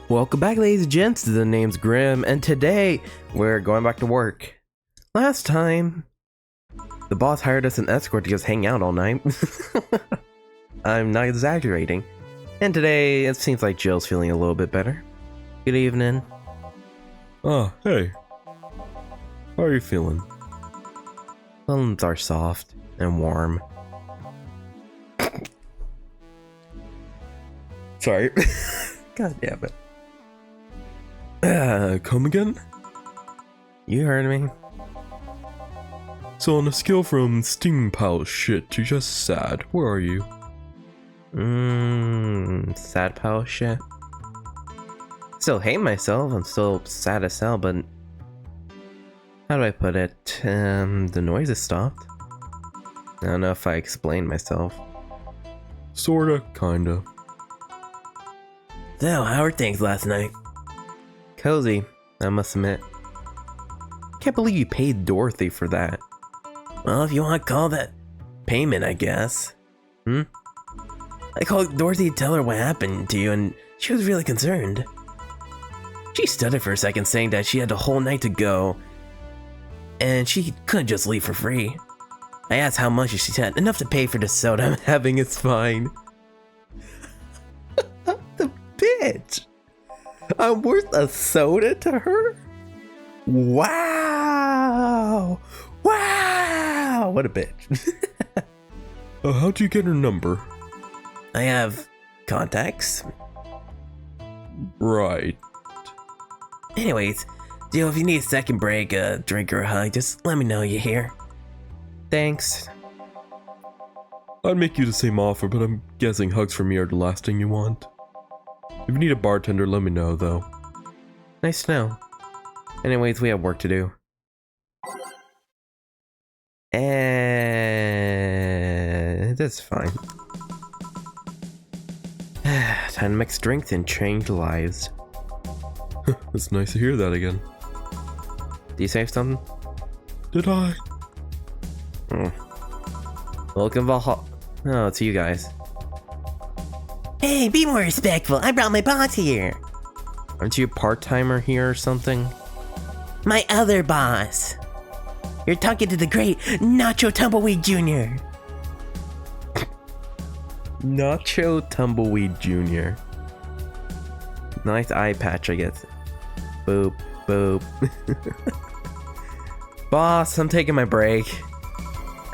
Welcome back, ladies and gents. The name's Grimm, and today we're going back to work. Last time, the boss hired us an escort to just hang out all night. I'm not exaggerating. And today, it seems like Jill's feeling a little bit better. Good evening. Oh, hey. How are you feeling? Bones are soft and warm. Sorry. God damn it. Come again? You heard me. So on a scale from sting pile shit to just sad, where are you? Sad pal shit. Still hate myself, I'm still sad as hell, but how do I put it? The noise has stopped. I don't know if I explained myself. Sorta, kinda. So, how were things last night? Cozy, I must admit. Can't believe you paid Dorothy for that. Well, if you want to call that payment, I guess. I called Dorothy to tell her what happened to you, and she was really concerned. She stuttered for a second, saying that she had the whole night to go, and she couldn't just leave for free. I asked how much, and she said, enough to pay for the soda I'm having is fine. The bitch! I'm worth a soda to her? Wow! Wow! What a bitch. How'd you get her number? I have contacts. Right. Anyways, Jill, if you need a second break, a drink or a hug, just let me know you're here. Thanks. I'd make you the same offer, but I'm guessing hugs from me are the last thing you want. If you need a bartender, let me know, though. Nice to know. Anyways, we have work to do. And that's fine. Time to mix drinks and change lives. It's nice to hear that again. Do you say something? Did I? Welcome, Valhalla. Oh, it's you guys. Hey, be more respectful. I brought my boss here. Aren't you a part-timer here or something? My other boss. You're talking to the great Nacho Tumbleweed Jr. Nacho Tumbleweed Jr. Nice eye patch, I guess. Boop, boop. Boss, I'm taking my break.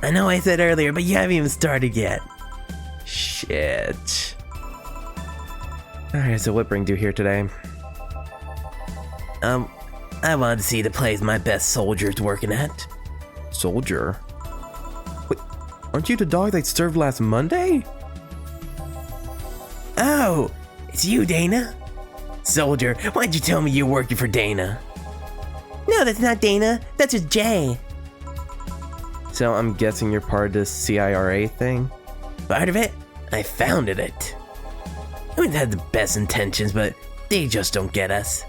I know I said earlier, but you haven't even started yet. Shit. Alright, so what brings you here today? I wanted to see the place my best soldier's working at. Soldier? Wait, aren't you the dog that served last Monday? Oh, it's you, Dana? Soldier, why'd you tell me you're working for Dana? No, that's not Dana. That's just Jay. So I'm guessing you're part of this CIRA thing? Part of it? I founded it. We've had the best intentions, but they just don't get us.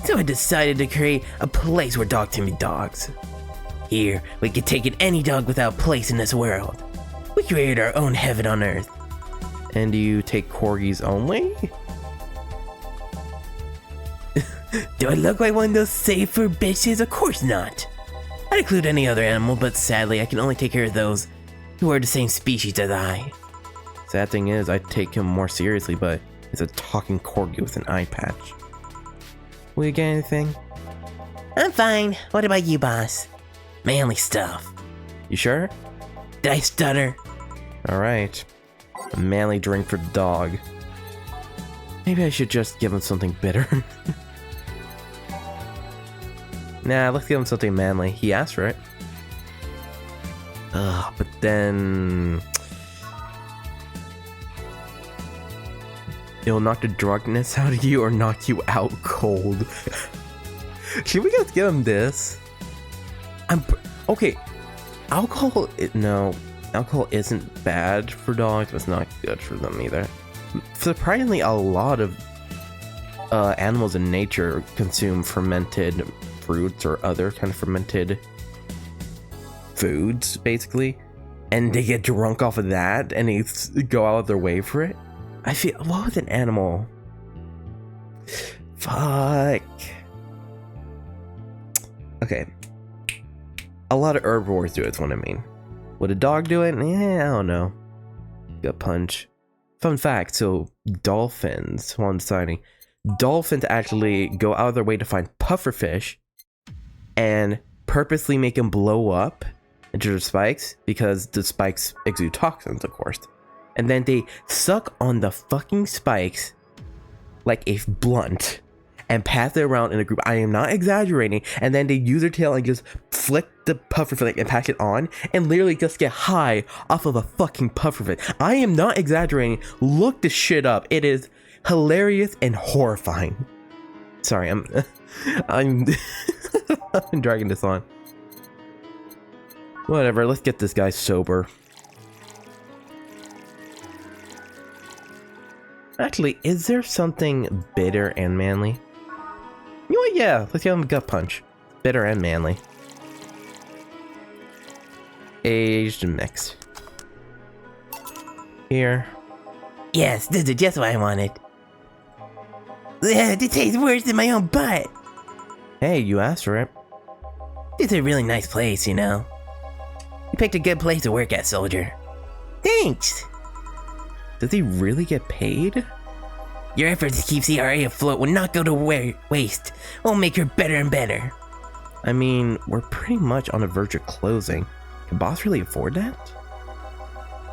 So I decided to create a place where dogs can be dogs. Here, we can take in any dog without place in this world. We created our own heaven on earth. And do you take corgis only? Do I look like one of those safer bitches? Of course not. I'd include any other animal, but sadly I can only take care of those who are the same species as I. Sad thing is, I take him more seriously, but it's a talking corgi with an eye patch. Will you get anything? I'm fine. What about you, boss? Manly stuff. You sure? Did I stutter? Alright. A manly drink for the dog. Maybe I should just give him something bitter. Nah, let's give him something manly. He asked for it. Ugh, but then... it'll knock the drunkenness out of you or knock you out cold. Should we just give him this? Okay. Alcohol isn't bad for dogs, but it's not good for them either. Surprisingly, a lot of animals in nature consume fermented fruits or other kind of fermented foods, basically, and they get drunk off of that and they go out of their way for it. I feel, what was an animal? Fuck. Okay. A lot of herbivores do it, is what I mean. Would a dog do it? I don't know. Gut punch. Fun fact, so dolphins, while I'm deciding, dolphins actually go out of their way to find pufferfish and purposely make them blow up into their spikes because the spikes exude toxins, of course. And then they suck on the fucking spikes like a blunt and pass it around in a group. I am not exaggerating. And then they use their tail and just flick the pufferfish and pass it on and literally just get high off of a fucking pufferfish. I am not exaggerating. Look this shit up. It is hilarious and horrifying. Sorry, I'm I'm dragging this on. Whatever, let's get this guy sober. Actually, is there something bitter and manly? You know what? Yeah, let's give him a gut punch. Bitter and manly. Aged mix. Here. Yes, this is just what I wanted. It tastes worse than my own butt. Hey, you asked for it. This is a really nice place, you know. You picked a good place to work at, soldier. Thanks. Does he really get paid? Your efforts to keep CRA afloat will not go to waste. We'll make her better and better. I mean, we're pretty much on the verge of closing. Can boss really afford that?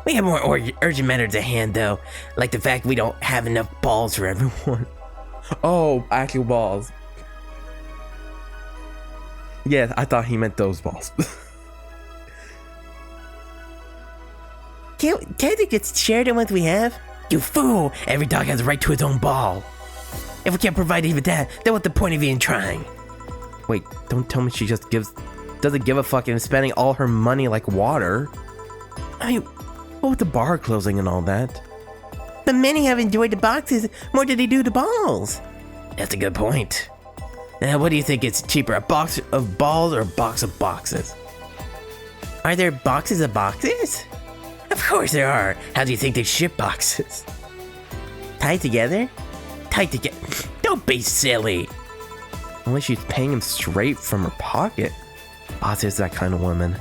We have more urgent matters at hand, though, like the fact we don't have enough balls for everyone. Oh, actual balls. Yeah, I thought he meant those balls. Can't they get shared in what we have? You fool! Every dog has a right to its own ball. If we can't provide even that, then what's the point of even trying? Wait, don't tell me she just doesn't give a fuck and is spending all her money like water. I mean, what with the bar closing and all that? But many have enjoyed the boxes more than they do the balls. That's a good point. Now, what do you think is cheaper, a box of balls or a box of boxes? Are there boxes of boxes? Of course there are. How do you think they ship boxes? Tied together? Tied together. Don't be silly. Unless she's paying him straight from her pocket. Boss is that kind of woman.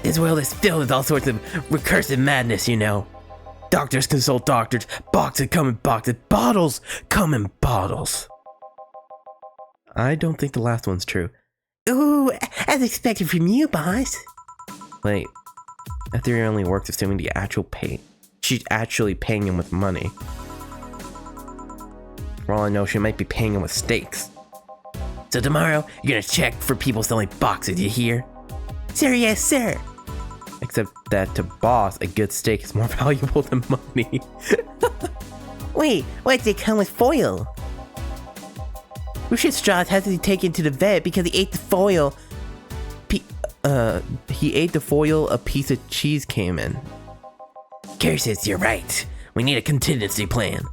This world is filled with all sorts of recursive madness, you know. Doctors consult doctors, boxes come in boxes, bottles come in bottles. I don't think the last one's true. Ooh, as expected from you, boss. Wait, that theory only works assuming the actual she's actually paying him with money. For all I know, she might be paying him with steaks. So tomorrow, you're gonna check for people selling boxes, you hear? Sir, yes, sir. Except that to boss, a good steak is more valuable than money. Wait, why did they come with foil? Lucius Strauss has to be taken to the vet because he ate the foil. He ate the foil a piece of cheese came in. Curses, you're right. We need a contingency plan.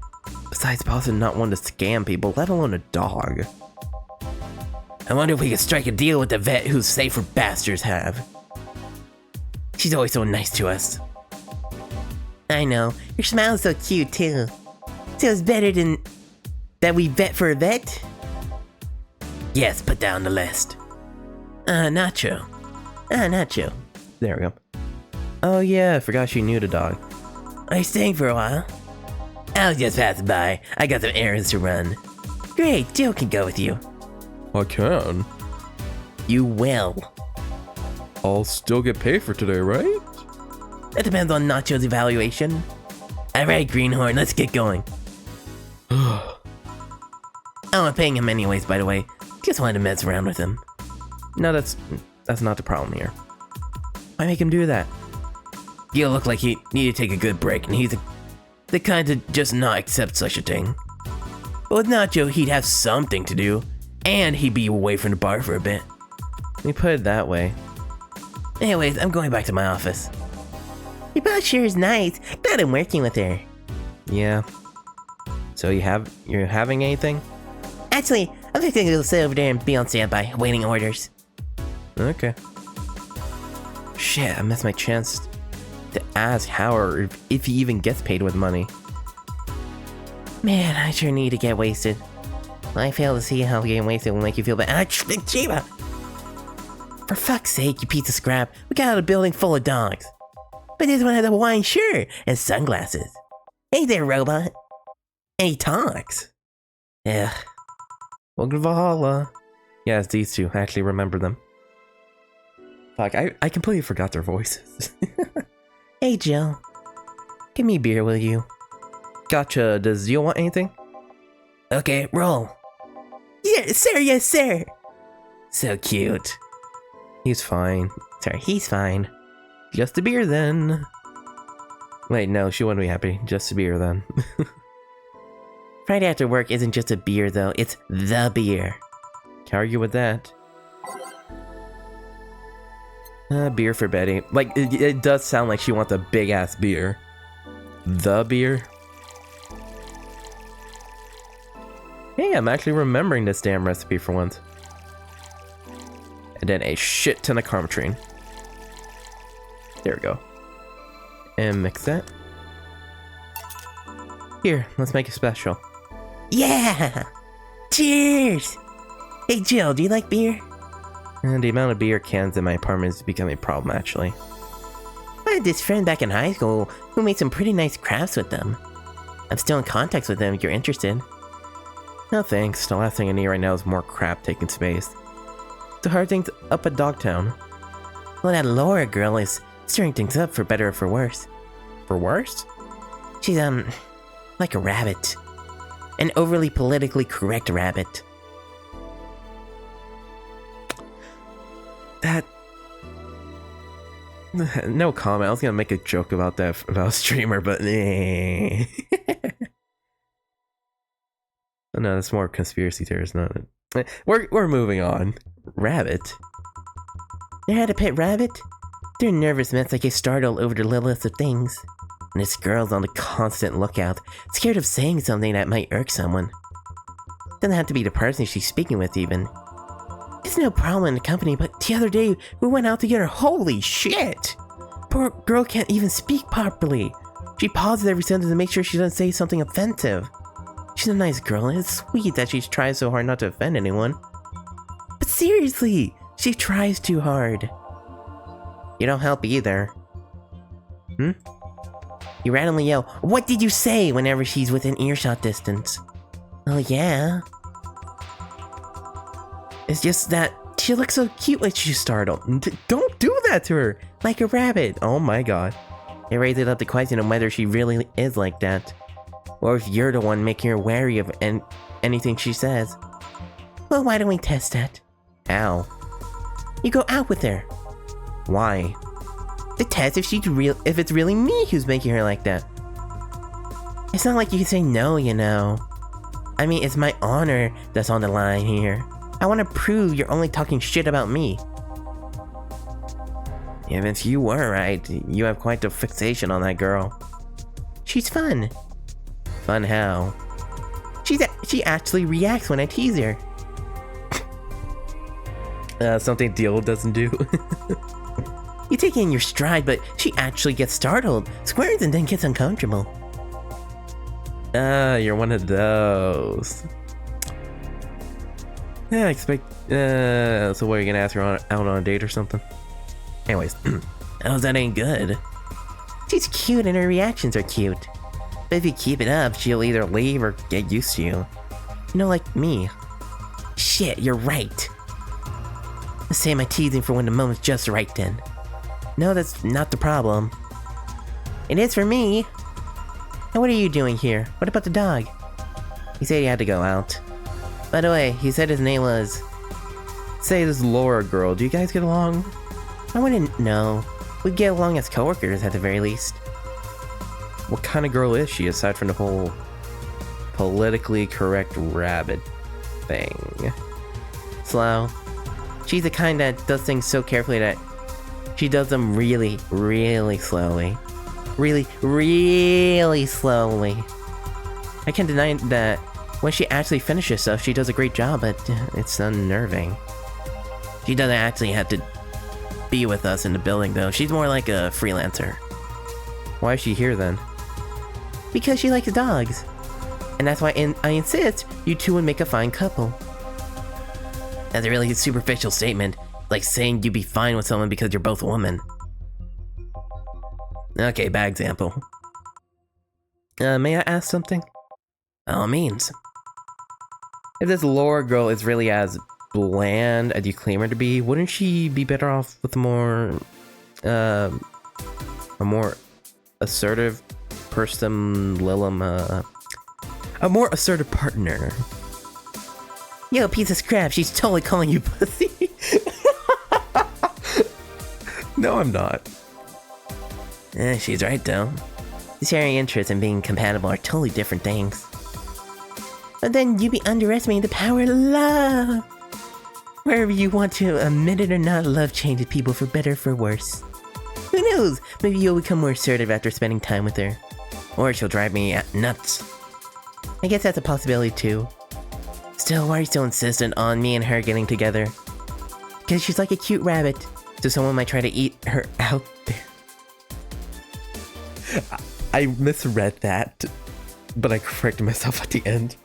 Besides, boss is not one to scam people, let alone a dog. I wonder if we could strike a deal with the vet whose safer bastards have. She's always so nice to us. I know. Your smile is so cute, too. So it's better than that we vet for a vet? Yes, put down the list. Nacho. Nacho. There we go. Oh yeah, I forgot she knew the dog. Are you staying for a while? I'll just pass by. I got some errands to run. Great, Jill can go with you. I can. You will. I'll still get paid for today, right? That depends on Nacho's evaluation. Alright, Greenhorn, let's get going. Oh, I'm paying him anyways, by the way. Just wanted to mess around with him. No, that's not the problem here. Why make him do that? You look like he needed to take a good break, and he's the kind to just not accept such a thing. But with Nacho, he'd have something to do, and he'd be away from the bar for a bit. Let me put it that way. Anyways, I'm going back to my office. Your boss sure is nice. Glad I'm working with her. Yeah. So you're having anything? Actually, I'm just gonna go sit over there and be on standby, waiting orders. Okay. Shit, I missed my chance to ask how or if he even gets paid with money. Man, I sure need to get wasted. I fail to see how getting wasted will make you feel bad. Chiba! For fuck's sake, you piece of scrap. We got out a building full of dogs. But this one has a Hawaiian shirt and sunglasses. Hey there, robot. And he talks. Ugh. Welcome to Valhalla. Yeah, it's these two. I actually remember them. Fuck, I completely forgot their voices. Hey, Jill. Give me a beer, will you? Gotcha. Does Jill want anything? Okay, roll. Yes, sir, yes, sir. So cute. He's fine. Sorry, he's fine. Just a beer then. Wait, no, she wouldn't be happy. Just a beer then. Friday after work isn't just a beer, though. It's the beer. Can't argue with that. Beer for Betty. Like, it does sound like she wants a big-ass beer. The beer? Hey, I'm actually remembering this damn recipe for once. And then a shit ton of carmetrine. There we go. And mix that. Here, let's make it special. Yeah! Cheers! Hey, Jill, do you like beer? And the amount of beer cans in my apartment is becoming a problem, actually. I had this friend back in high school who made some pretty nice crafts with them. I'm still in contact with them if you're interested. No thanks, the last thing I need right now is more crap taking space. The hard thing's up at Dogtown. Well, that Laura girl is stirring things up for better or for worse. For worse? She's, like a rabbit. An overly politically correct rabbit. That... No comment, I was gonna make a joke about that, about a streamer, but oh no, that's more conspiracy theories, not it. We're moving on. Rabbit? They had a pet rabbit? They're nervous mess that get startled over the littlest of things. And this girl's on the constant lookout, scared of saying something that might irk someone. Doesn't have to be the person she's speaking with, even. It's no problem in the company, but the other day we went out together. Holy shit! Poor girl can't even speak properly. She pauses every sentence to make sure she doesn't say something offensive. She's a nice girl, and it's sweet that she tries so hard not to offend anyone. But seriously, she tries too hard. You don't help either. You randomly yell, "What did you say?" whenever she's within earshot distance. Oh yeah. It's just that she looks so cute like she's startled. Don't do that to her! Like a rabbit. Oh my god. It raises up the question of whether she really is like that. Or if you're the one making her wary of anything she says. Well, why don't we test that? Ow. You go out with her. Why? To test if it's really me who's making her like that. It's not like you can say no, you know. I mean, it's my honor that's on the line here. I want to prove you're only talking shit about me. Yeah, Vince, you were right. You have quite the fixation on that girl. She's fun. Fun how? She actually reacts when I tease her. Something Deal doesn't do. You take it in your stride, but she actually gets startled, squirms, and then gets uncomfortable. You're one of those. Yeah, I expect... so what, are you gonna ask her out on a date or something? Anyways. Oh, that ain't good. She's cute and her reactions are cute. But if you keep it up, she'll either leave or get used to you. You know, like me. Shit, you're right. Let's say my teasing for when the moment's just right then. No, that's not the problem. It is for me. And what are you doing here? What about the dog? He said he had to go out. By the way, he said his name was... Say this Laura girl, do you guys get along? I wouldn't know. We'd get along as coworkers at the very least. What kind of girl is she, aside from the whole politically correct rabbit thing? Slow. She's the kind that does things so carefully that she does them really, really slowly. Really, really slowly. I can't deny that when she actually finishes stuff, she does a great job, but it's unnerving. She doesn't actually have to be with us in the building, though. She's more like a freelancer. Why is she here, then? Because she likes dogs. And that's why I insist you two would make a fine couple. That's a really superficial statement, like saying you'd be fine with someone because you're both women. Okay, bad example. May I ask something? By all means. If this Laura girl is really as bland as you claim her to be, wouldn't she be better off with a more assertive person, a more assertive partner? Yo, piece of scrap, she's totally calling you pussy. No, I'm not. She's right though. Sharing interests and being compatible are totally different things. But then you'd be underestimating the power of love. Wherever you want to admit it or not, love changes people for better or for worse. Who knows? Maybe you'll become more assertive after spending time with her. Or she'll drive me nuts. I guess that's a possibility too. Still, why are you so insistent on me and her getting together? Because she's like a cute rabbit, so someone might try to eat her out there. I misread that, but I corrected myself at the end.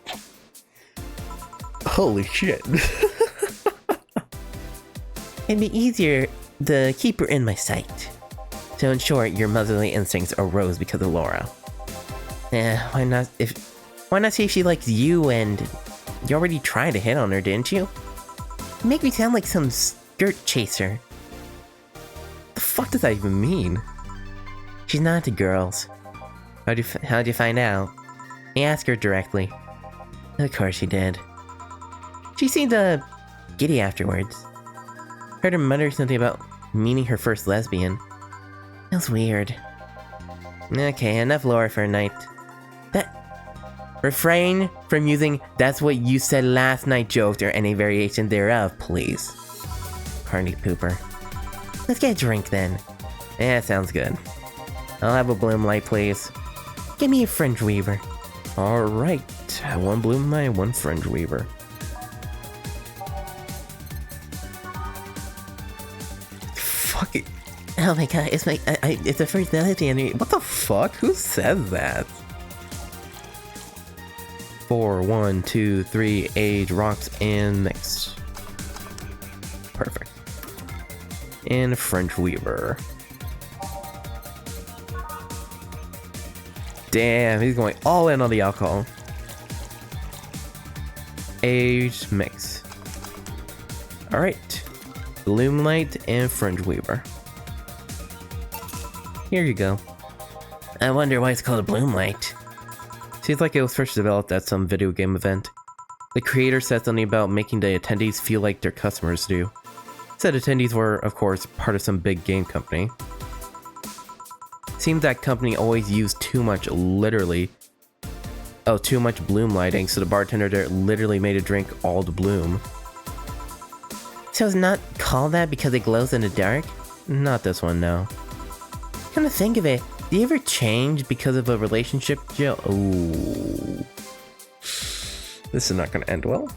Holy shit. It'd be easier to keep her in my sight. So in short, your motherly instincts arose because of Laura. Why not see if she likes you, and you already tried to hit on her, didn't you? You make me sound like some skirt chaser. The fuck does that even mean? She's not into girls. How'd you find out? I asked her directly. Of course she did. She seemed giddy afterwards. Heard her mutter something about meeting her first lesbian. That was weird. Okay, enough Laura for a night. Refrain from using "that's what you said last night" jokes or any variation thereof, please. Party pooper. Let's get a drink then. Yeah, sounds good. I'll have a bloom light, please. Give me a French weaver. Alright, one bloom light, one French weaver. Fuck it. Oh my god, it's the first melody and What the fuck? Who says that? 4, 1, 2, 3, age, rocks, and mix. Perfect. And French weaver. Damn, he's going all in on the alcohol. Age, mix. Alright. Bloomlight and French weaver. Here you go. I wonder why it's called a bloom light. Seems like it was first developed at some video game event. The creator said something about making the attendees feel like their customers do. Said attendees were, of course, part of some big game company. Seems that company always used too much bloom lighting, so the bartender there literally made a drink all the bloom. So it's not called that because it glows in the dark? Not this one, no. Come to think of it, do you ever change because of a relationship, Jill? Ooh. This is not gonna end well.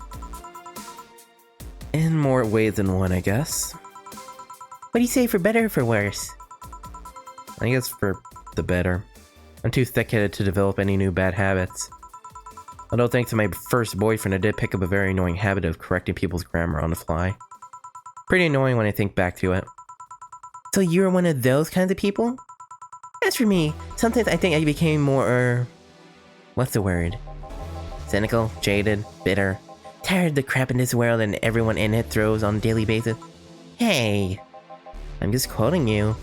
In more ways than one, I guess. What do you say, for better or for worse? I guess for the better. I'm too thick-headed to develop any new bad habits. Although thanks to my first boyfriend, I did pick up a very annoying habit of correcting people's grammar on the fly. Pretty annoying when I think back to it. So you're one of those kinds of people? As for me, sometimes I think I became more, what's the word? Cynical, jaded, bitter, tired of the crap in this world and everyone in it throws on a daily basis. Hey, I'm just quoting you.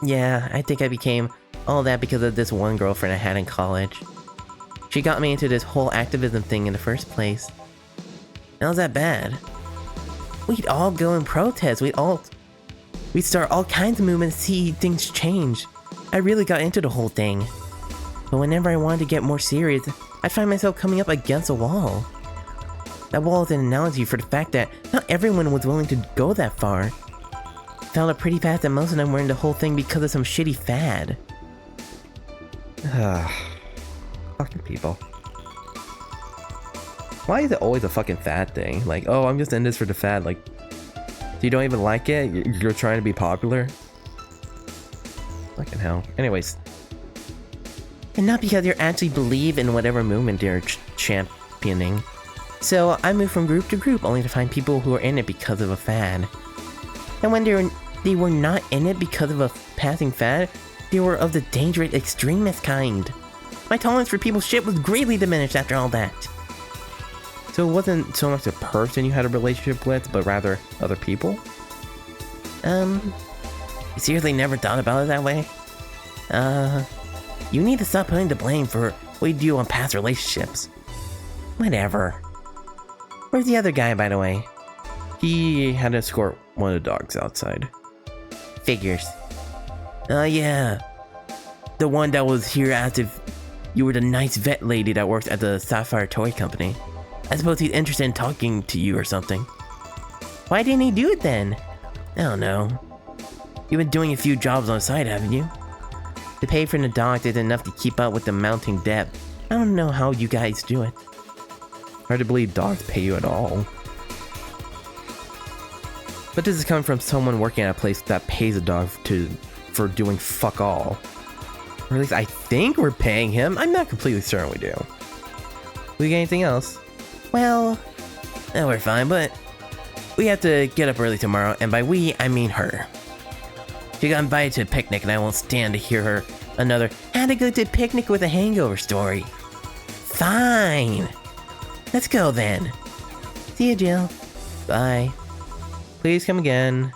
Yeah, I think I became all that because of this one girlfriend I had in college. She got me into this whole activism thing in the first place. How's that bad? We'd all go and protest, we'd start all kinds of movements to see things change. I really got into the whole thing. But whenever I wanted to get more serious, I'd find myself coming up against a wall. That wall is an analogy for the fact that not everyone was willing to go that far. Found out pretty fast that most of them were in the whole thing because of some shitty fad. Fucking people. Why is it always a fucking fad thing? Like, oh, I'm just in this for the fad. Like, you don't even like it? You're trying to be popular? Fucking hell. Anyways. and not because they actually believe in whatever movement they're championing. So I moved from group to group only to find people who are in it because of a fad. And when they were not in it because of a passing fad, they were of the dangerous extremist kind. My tolerance for people's shit was greatly diminished after all that. So it wasn't so much the person you had a relationship with, but rather other people? You seriously never thought about it that way? You need to stop putting the blame for what you do on past relationships. Whatever. Where's the other guy, by the way? He had to escort one of the dogs outside. Figures. Oh yeah. The one that was here as if you were the nice vet lady that works at the Sapphire Toy Company. I suppose he's interested in talking to you or something. Why didn't he do it then? I don't know. You've been doing a few jobs on the side, haven't you? To pay for the dogs is enough to keep up with the mounting debt. I don't know how you guys do it. Hard to believe dogs pay you at all. But this is coming from someone working at a place that pays a dog for doing fuck all. Or at least I think we're paying him. I'm not completely certain we do. We got anything else? Well, we're fine, but we have to get up early tomorrow, and by we, I mean her. She got invited to a picnic, and I won't stand to hear her another "had to go to a picnic with a hangover" story. Fine. Let's go then. See you, Jill. Bye. Please come again.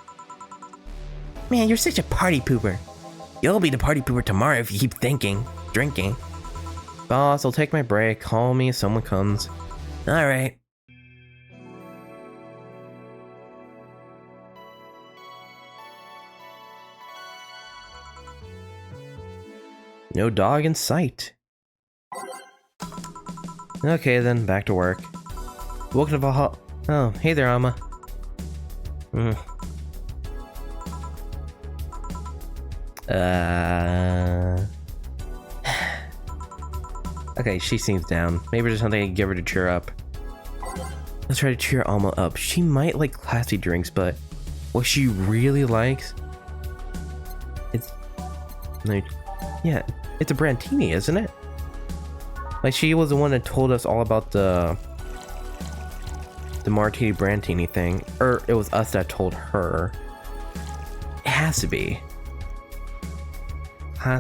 Man, you're such a party pooper. You'll be the party pooper tomorrow if you keep drinking. Boss, I'll take my break. Call me if someone comes. Alright. No dog in sight. Okay then, back to work. Welcome to Valhalla. Oh, hey there, Alma. Okay, she seems down. Maybe there's something I can give her to cheer up. Let's try to cheer Alma up. She might like classy drinks, but what she really likes... It's... like, yeah, it's a Brantini, isn't it? Like, she was the one that told us all about the Martini Brantini thing. Or it was us that told her. It has to be.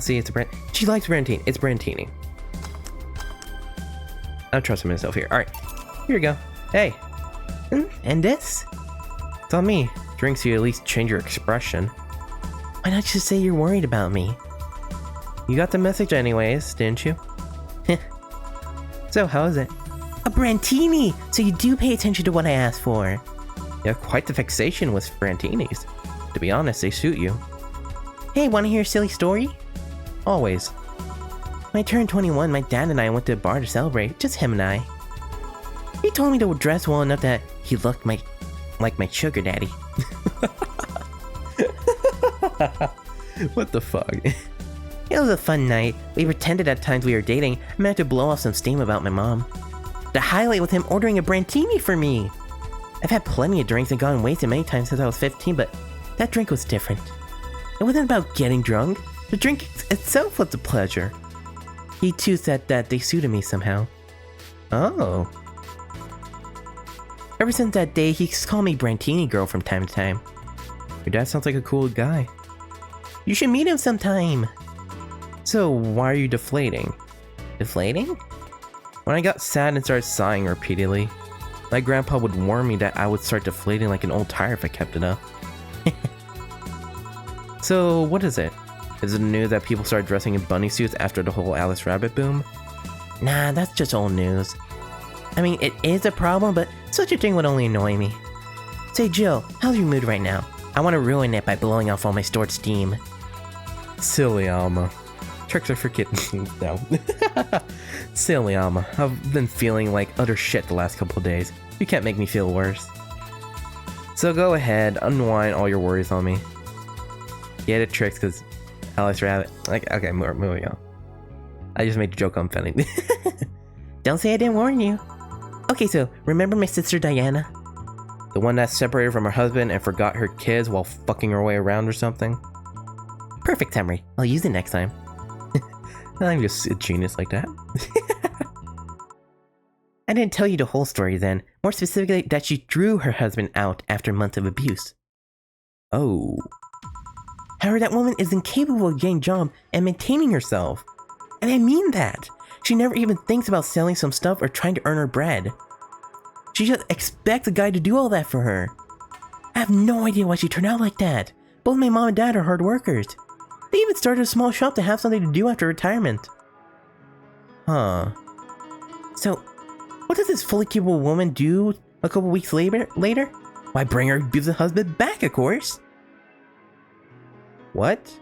See, it's a brand. She likes Brantini. It's Brantini. I'm trusting myself here. Alright. Here you go. Hey. And this? It's on me. Drinks, you at least change your expression. Why not just say you're worried about me? You got the message anyways, didn't you? So, how is it? A Brantini! So you do pay attention to what I asked for. You have quite the fixation with Brantinis. To be honest, they suit you. Hey, wanna hear a silly story? Always. When I turned 21, my dad and I went to a bar to celebrate, just him and I. He told me to dress well enough that he looked like my sugar daddy. What the fuck? It was a fun night. We pretended at times we were dating and managed to blow off some steam about my mom. The highlight was him ordering a Brantini for me. I've had plenty of drinks and gone wasted many times since I was 15, but that drink was different. It wasn't about getting drunk. The drink itself was a pleasure. He too said that they suited me somehow. Oh. Ever since that day, he's called me Brantini Girl from time to time. Your dad sounds like a cool guy. You should meet him sometime. So, why are you deflating? Deflating? When I got sad and started sighing repeatedly, my grandpa would warn me that I would start deflating like an old tire if I kept it up. So, what is it? Is it news that people started dressing in bunny suits after the whole Alice Rabbit boom? Nah, that's just old news. I mean, it is a problem, but such a thing would only annoy me. Say, Jill, how's your mood right now? I want to ruin it by blowing off all my stored steam. Silly Alma. Tricks are for kittens. No. Silly Alma. I've been feeling like utter shit the last couple of days. You can't make me feel worse. So go ahead, unwind all your worries on me. Get it, Tricks, because Alice Rabbit. Like, okay, moving on. I just made a joke on Fenning. Don't say I didn't warn you. Okay, so remember my sister Diana? The one that separated from her husband and forgot her kids while fucking her way around or something? Perfect summary. I'll use it next time. I'm just a genius like that. I didn't tell you the whole story then. More specifically, that she drew her husband out after months of abuse. Oh. However, that woman is incapable of getting a job and maintaining herself. And I mean that. She never even thinks about selling some stuff or trying to earn her bread. She just expects a guy to do all that for her. I have no idea why she turned out like that. Both my mom and dad are hard workers. They even started a small shop to have something to do after retirement. Huh. So, what does this fully capable woman do a couple weeks later? Why, bring her abusive husband back, of course. What?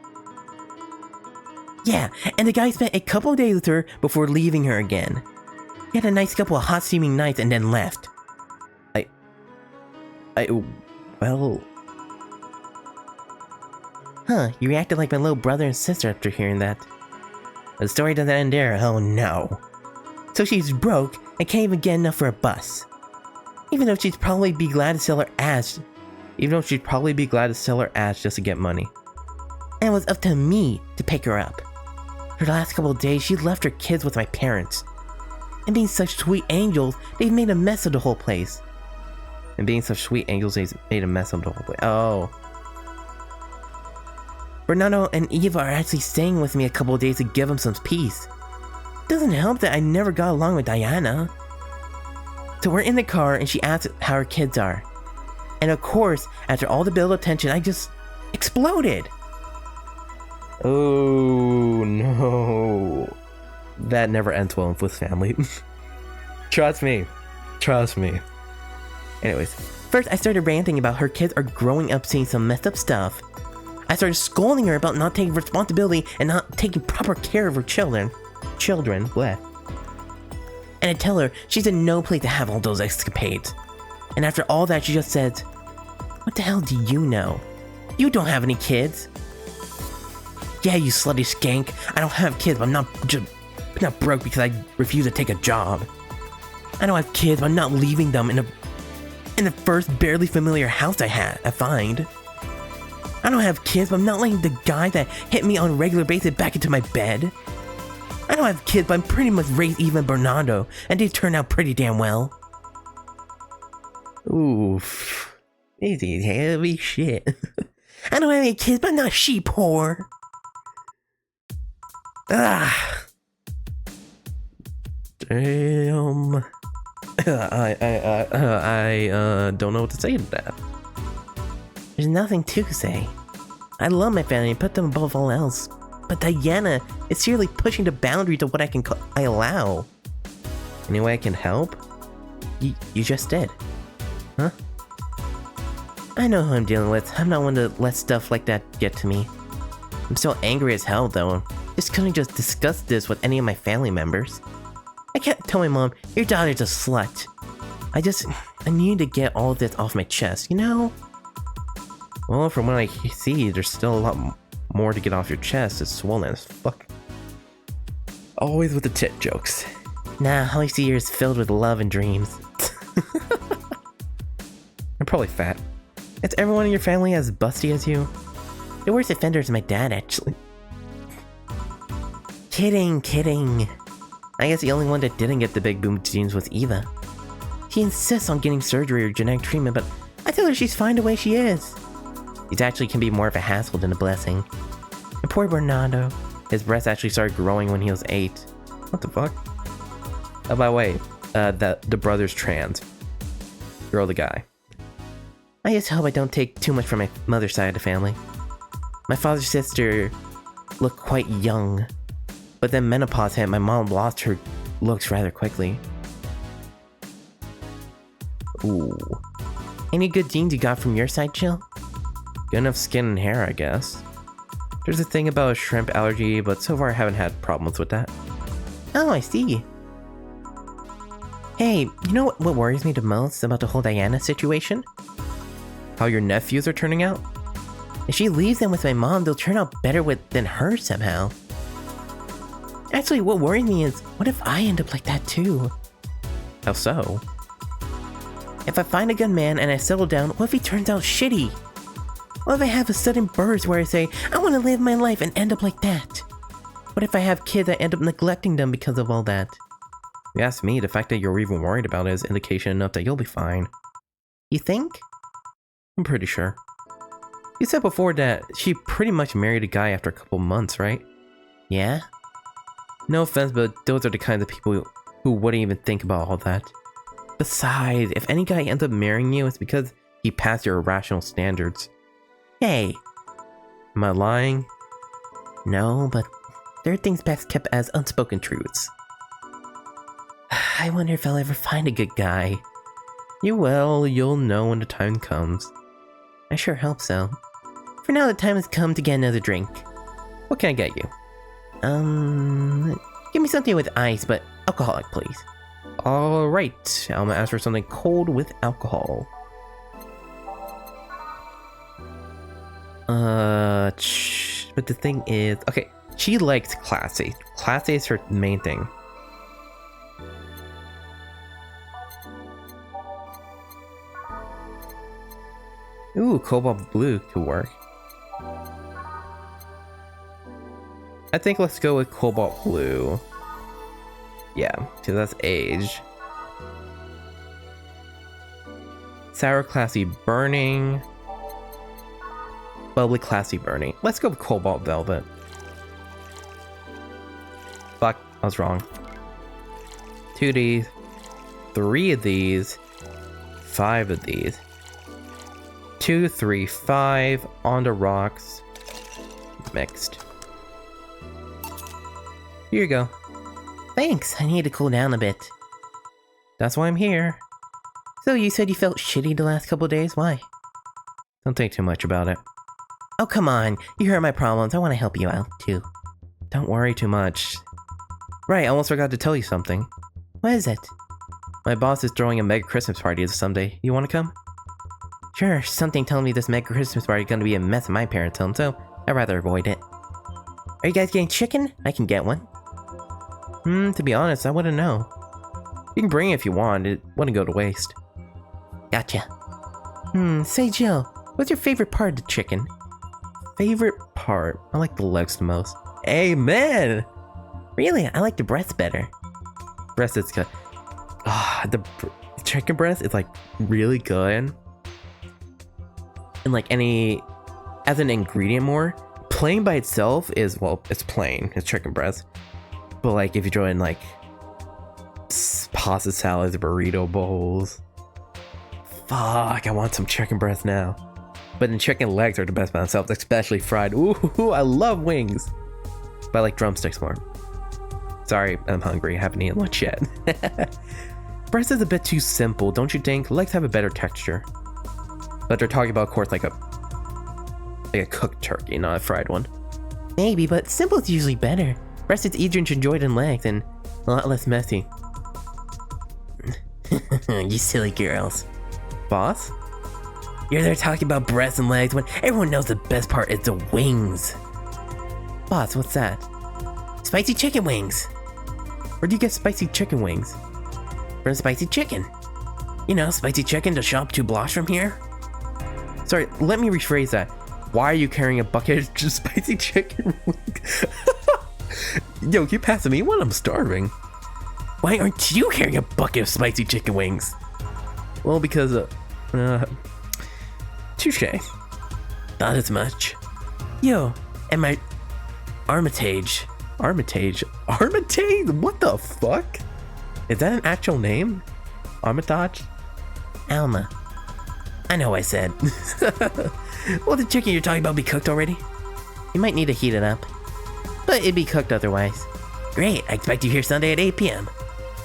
Yeah, and the guy spent a couple of days with her before leaving her again. He had a nice couple of hot steaming nights and then left. Well... Huh, you reacted like my little brother and sister after hearing that. The story doesn't end there, oh no. So she's broke and can't even get enough for a bus. Even though she'd probably be glad to sell her ass just to get money. And it was up to me to pick her up. For the last couple of days, she left her kids with my parents. And being such sweet angels, they've made a mess of the whole place. Oh. Bernardo and Eva are actually staying with me a couple of days to give them some peace. Doesn't help that I never got along with Diana. So we're in the car and she asks how her kids are. And of course, after all the build-up tension, I just exploded. Oh no. That never ends well with family. Trust me. Anyways, first I started ranting about her kids are growing up seeing some messed up stuff. I started scolding her about not taking responsibility and not taking proper care of her children, bleh. And I tell her she's in no place to have all those escapades. And after all that, she just says, "What the hell do you know? You don't have any kids." Yeah, you slutty skank. I don't have kids, but I'm not broke because I refuse to take a job. I don't have kids, but I'm not leaving them in the first barely familiar house I find. I don't have kids, but I'm not letting the guy that hit me on a regular basis back into my bed. I don't have kids, but I'm pretty much raised even Bernardo, and they turned out pretty damn well. Oof. This is heavy shit. I don't have any kids, but I'm not sheep whore. Ah. Damn. I don't know what to say to that. There's nothing to say. I love my family and put them above all else. But Diana is seriously pushing the boundaries of what I allow. Any way I can help? You just did. Huh? I know who I'm dealing with. I'm not one to let stuff like that get to me. I'm still angry as hell though. Just couldn't just discuss this with any of my family members. I can't tell my mom, your daughter's a slut. I need to get all of this off my chest, you know? Well, from what I see, there's still a lot more to get off your chest. It's swollen as fuck. Always with the tit jokes. Nah, all I see here is filled with love and dreams. I'm probably fat. Is everyone in your family as busty as you? The worst offender is my dad, actually. Kidding. I guess the only one that didn't get the big boom genes was Eva. She insists on getting surgery or genetic treatment, but I tell her she's fine the way she is. These actually can be more of a hassle than a blessing. And poor Bernardo. His breasts actually started growing when he was 8. What the fuck? Oh, by the way, the brother's trans. Girl, the guy. I just hope I don't take too much from my mother's side of the family. My father's sister looked quite young, but then menopause hit, my mom lost her looks rather quickly. Ooh. Any good genes you got from your side, Chill? Good enough skin and hair, I guess. There's a thing about a shrimp allergy, but so far I haven't had problems with that. Oh, I see. Hey, you know what worries me the most about the whole Diana situation? How your nephews are turning out? If she leaves them with my mom, they'll turn out better than her somehow. Actually, what worries me is, what if I end up like that too? How so? If I find a good man and I settle down, what if he turns out shitty? What if I have a sudden burst where I say, I want to live my life and end up like that? What if I have kids that end up neglecting them because of all that? If you ask me, the fact that you're even worried about it is indication enough that you'll be fine. You think? I'm pretty sure. You said before that she pretty much married a guy after a couple months, right? Yeah? No offense, but those are the kinds of people who wouldn't even think about all that. Besides, if any guy ends up marrying you, it's because he passed your irrational standards. Hey! Am I lying? No, but there are things best kept as unspoken truths. I wonder if I'll ever find a good guy. You will, you'll know when the time comes. I sure hope so. For now, the time has come to get another drink. What can I get you? Give me something with ice, but alcoholic, please. Alright, Alma asked for something cold with alcohol. But the thing is, okay, she likes classy. Classy is her main thing. Ooh, cobalt blue could work. I think let's go with cobalt blue. Yeah, because that's age. Sour classy burning. Bubbly classy burning. Let's go with cobalt velvet. Fuck, I was wrong. 2 of these. 3 of these. 5 of these. 2, 3, 5 on the rocks. Mixed. Here you go. Thanks, I need to cool down a bit. That's why I'm here. So you said you felt shitty the last couple days? Why? Don't think too much about it. Oh, come on. You heard my problems. I want to help you out, too. Don't worry too much. Right, I almost forgot to tell you something. What is it? My boss is throwing a mega Christmas party this Sunday. You want to come? Sure, something telling me this mega Christmas party is going to be a mess in my parents' home, so I'd rather avoid it. Are you guys getting chicken? I can get one. To be honest, I wouldn't know. You can bring it if you want, it wouldn't go to waste. Gotcha. Say Jill, what's your favorite part of the chicken? Favorite part? I like the legs the most. Amen! Really, I like the breast better. Breast is good. The chicken breast is like really good. And like as an ingredient more, plain by itself is, well, it's plain, it's chicken breast. But like if you throw in like pasta salads, burrito bowls. Fuck, I want some chicken breast now. But then chicken legs are the best by themselves, especially fried. Ooh, I love wings. But I like drumsticks more. Sorry, I'm hungry. I haven't eaten lunch yet. Breast is a bit too simple, don't you think? Legs have a better texture. But they're talking about, of course, like a cooked turkey, not a fried one. Maybe, but simple is usually better. Breast is easier to enjoy than legs and a lot less messy. You silly girls. Boss? You're there talking about breasts and legs when everyone knows the best part is the wings. Boss, what's that? Spicy chicken wings. Where do you get spicy chicken wings? From Spicy Chicken. You know, Spicy Chicken, the shop 2 blocks from here. Sorry, let me rephrase that. Why are you carrying a bucket of just spicy chicken wings? Yo, keep passing me when I'm starving. Why aren't you carrying a bucket of spicy chicken wings? Well, because, touche. Not as much. Yo, and my Armitage? Armitage? What the fuck? Is that an actual name? Armitage? Alma. I know what I said. Will the chicken you're talking about be cooked already? You might need to heat it up. But it'd be cooked otherwise. Great, I expect you here Sunday at 8 p.m.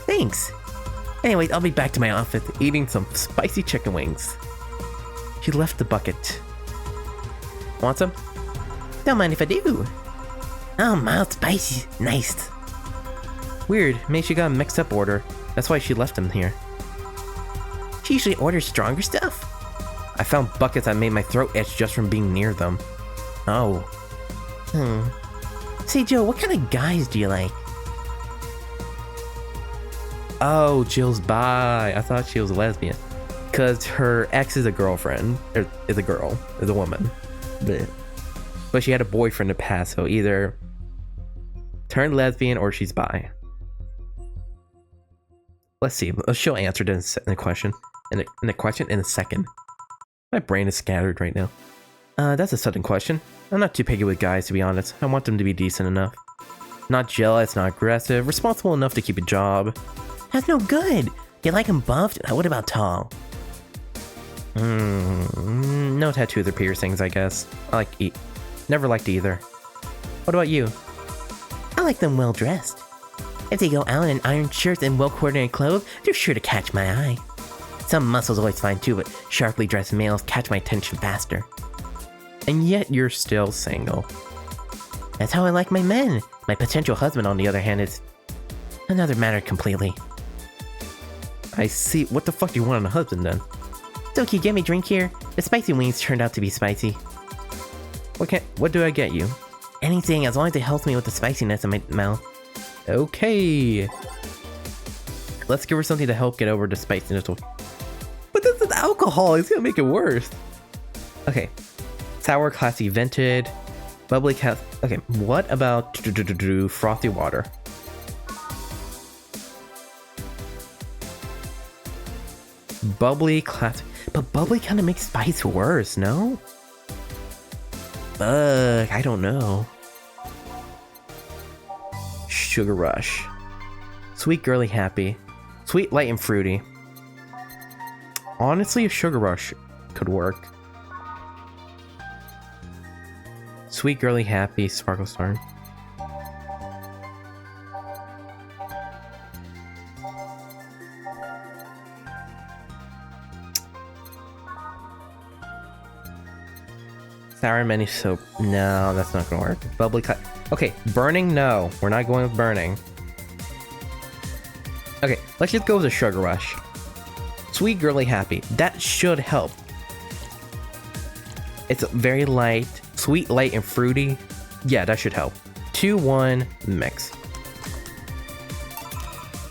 Thanks. Anyways, I'll be back to my office eating some spicy chicken wings. She left the bucket. Want some? Don't mind if I do. Oh, mild spicy. Nice. Weird, maybe she got a mixed up order. That's why she left them here. She usually orders stronger stuff. I found buckets that made my throat itch just from being near them. Oh. Say, Joe, what kind of guys do you like? Oh, Jill's bi. I thought she was a lesbian. Because her ex is a girlfriend. Or is a girl. Is a woman. But she had a boyfriend in the past, so either Turned lesbian or she's bi. Let's see. She'll answer in a question. In a question in a second. My brain is scattered right now. That's a sudden question. I'm not too picky with guys, to be honest. I want them to be decent enough. Not jealous, not aggressive, responsible enough to keep a job. That's no good. You like him buffed? What about tall? No tattoos or piercings, I guess. Never liked either. What about you? I like them well dressed. If they go out in iron shirts and well coordinated clothes, they're sure to catch my eye. Some muscles always fine too, but sharply dressed males catch my attention faster. And yet you're still single. That's how I like my men. My potential husband, on the other hand, is another matter completely. I see. What the fuck do you want in a husband then? So can you get me a drink here? The spicy wings turned out to be spicy. What do I get you? Anything, as long as it helps me with the spiciness in my mouth. Okay. Let's give her something to help get over the spiciness. But this is alcohol. It's gonna make it worse. Okay. Sour, classy, vented. Bubbly cat. Okay, what about frothy water? Bubbly, classy. But bubbly kind of makes spice worse, no? I don't know. Sugar rush. Sweet, girly, happy. Sweet, light, and fruity. Honestly, a sugar rush could work. Sweet, girly, happy, sparkle star. Sour many soap. No, that's not gonna work. Bubbly cut. Okay, burning. No, we're not going with burning. Okay, let's just go with a sugar rush. Sweet, girly, happy. That should help. It's very light. Sweet, light, and fruity. Yeah, that should help. 2-1 mix.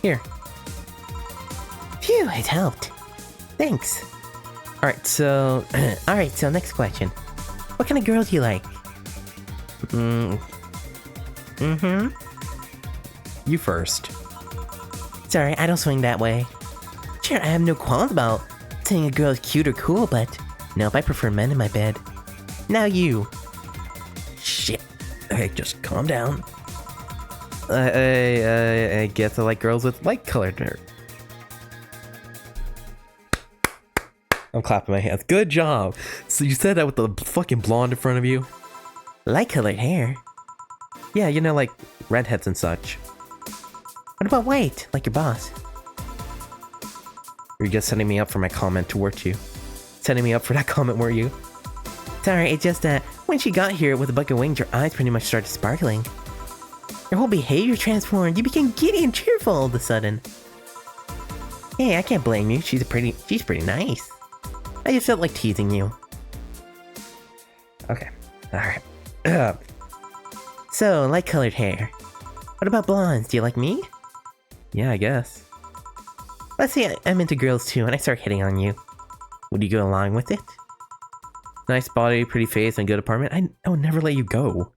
Here. Phew, it helped. Thanks. Alright, so... Alright, so next question. What kind of girl do you like? You first. Sorry, I don't swing that way. Sure, I have no qualms about saying a girl is cute or cool, but nope, I prefer men in my bed. Now you. Shit. Okay, just calm down. I guess I like girls with light-colored hair. I'm clapping my hands. Good job. So you said that with the fucking blonde in front of you? Light-colored hair? Yeah, you know, like redheads and such. What about white, like your boss? You're just setting me up for my comment towards you. Setting me up for that comment, were you? Sorry, it's just that when she got here with a bucket of wings, your eyes pretty much started sparkling. Your whole behavior transformed. You became giddy and cheerful all of a sudden. Hey, I can't blame you. She's pretty nice. I just felt like teasing you. Okay. Alright. So, light-colored hair. What about blondes? Do you like me? Yeah, I guess. Let's say I'm into girls too, and I start hitting on you. Would you go along with it? Nice body, pretty face, and good apartment. I would never let you go.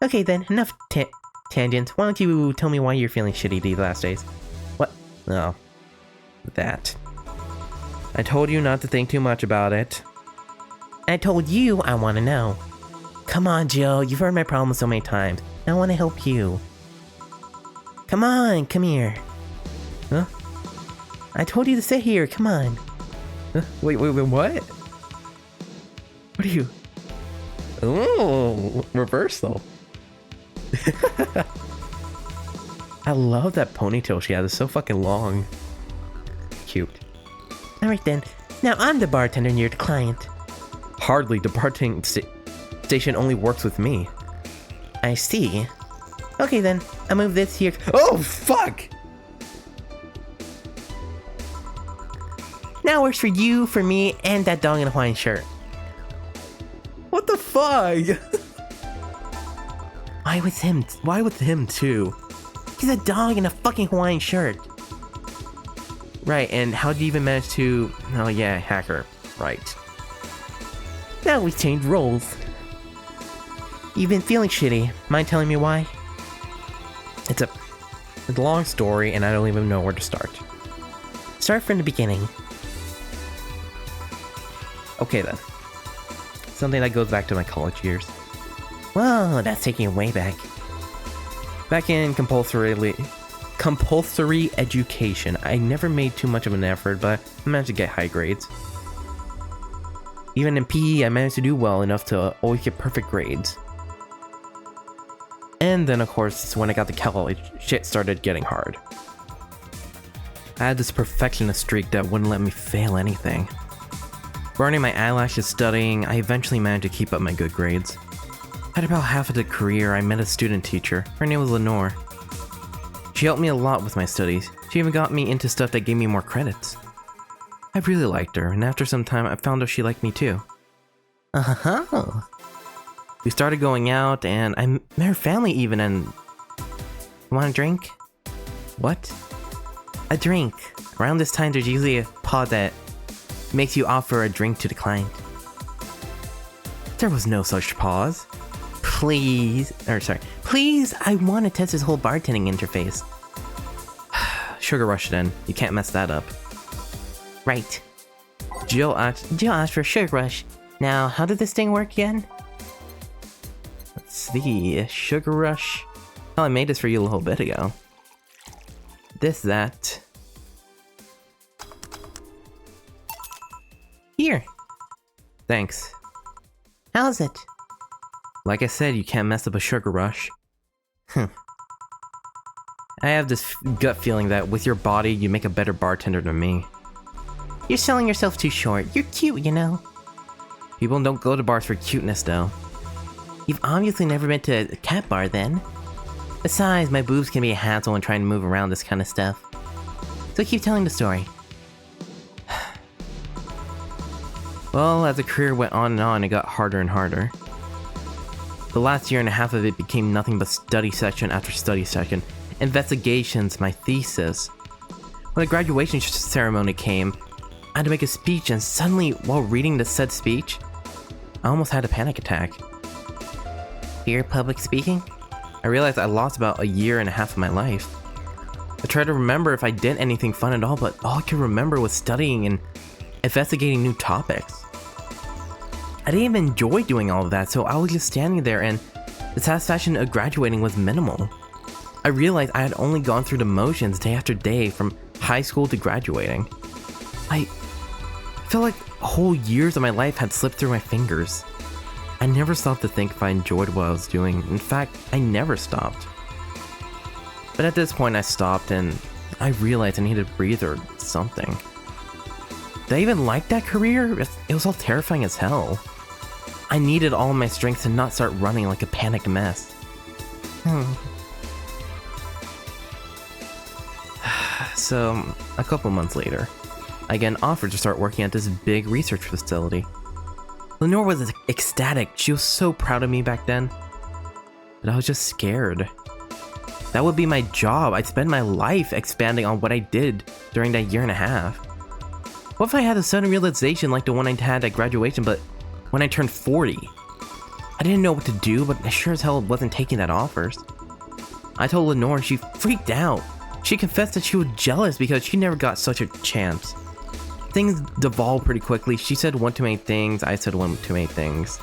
Okay then, enough tangents. Why don't you tell me why you're feeling shitty these last days? What? No. That. I told you not to think too much about it. I told you I want to know. Come on, Jill. You've heard my problems so many times. I want to help you. Come on, come here. Huh? I told you to sit here. Come on. Huh? Wait, what? What are you? Oh, reversal. I love that ponytail she has. It's so fucking long. Cute. Alright then. Now I'm the bartender and you're the client. Hardly. The bartending station only works with me. I see. Okay then. I'll move this here. Oh, fuck! Now works for you, for me, and that dog in a Hawaiian shirt. What the fuck? Why with him? Why with him too? He's a dog in a fucking Hawaiian shirt. Right, and how did you even manage to... Oh yeah, hacker. Right. Now we changed roles. You've been feeling shitty. Mind telling me why? It's a long story, and I don't even know where to start. Start from the beginning. Okay then. Something that goes back to my college years. Whoa, that's taking it way back. Back in compulsory education, I never made too much of an effort, but I managed to get high grades. Even in PE, I managed to do well enough to always get perfect grades. And then, of course, when I got to college, shit started getting hard. I had this perfectionist streak that wouldn't let me fail anything. Burning my eyelashes studying, I eventually managed to keep up my good grades. At about half of the career, I met a student teacher. Her name was Lenore. She helped me a lot with my studies. She even got me into stuff that gave me more credits. I really liked her, and after some time, I found out she liked me too. Uh-huh. We started going out, and I met her family even, and... Want a drink? What? A drink. Around this time, there's usually a pod that makes you offer a drink to the client. There was no such pause. Please, I want to test this whole bartending interface. Sugar Rush then. You can't mess that up. Right. Jill asked for Sugar Rush. Now, how did this thing work again? Let's see. Sugar Rush. Oh, I made this for you a little bit ago. That. Here. Thanks. How's it? Like I said, you can't mess up a Sugar Rush. I have this gut feeling that with your body, you make a better bartender than me. You're selling yourself too short. You're cute, you know. People don't go to bars for cuteness, though. You've obviously never been to a cat bar, then. Besides, my boobs can be a hassle when trying to move around this kind of stuff. So keep telling the story. Well, as the career went on, it got harder and harder. The last year and a half of it became nothing but study session after study session, investigations, my thesis. When the graduation ceremony came, I had to make a speech, and suddenly, while reading the said speech, I almost had a panic attack. Fear of public speaking? I realized I lost about a year and a half of my life. I tried to remember if I did anything fun at all, but all I could remember was studying and investigating new topics. I didn't even enjoy doing all of that, so I was just standing there, and the satisfaction of graduating was minimal. I realized I had only gone through the motions day after day from high school to graduating. I felt like whole years of my life had slipped through my fingers. I never stopped to think if I enjoyed what I was doing. In fact, I never stopped. But at this point I stopped, and I realized I needed a breather or something. Did I even like that career? It was all terrifying as hell. I needed all of my strength to not start running like a panicked mess. So, a couple months later, I get an offer to start working at this big research facility. Lenore was ecstatic. She was so proud of me back then. But I was just scared. That would be my job. I'd spend my life expanding on what I did during that year and a half. What if I had a sudden realization like the one I had at graduation, but when I turned 40? I didn't know what to do, but I sure as hell wasn't taking that offers. I told Lenore, and she freaked out. She confessed that she was jealous because she never got such a chance. Things devolved pretty quickly. She said one too many things, I said one too many things.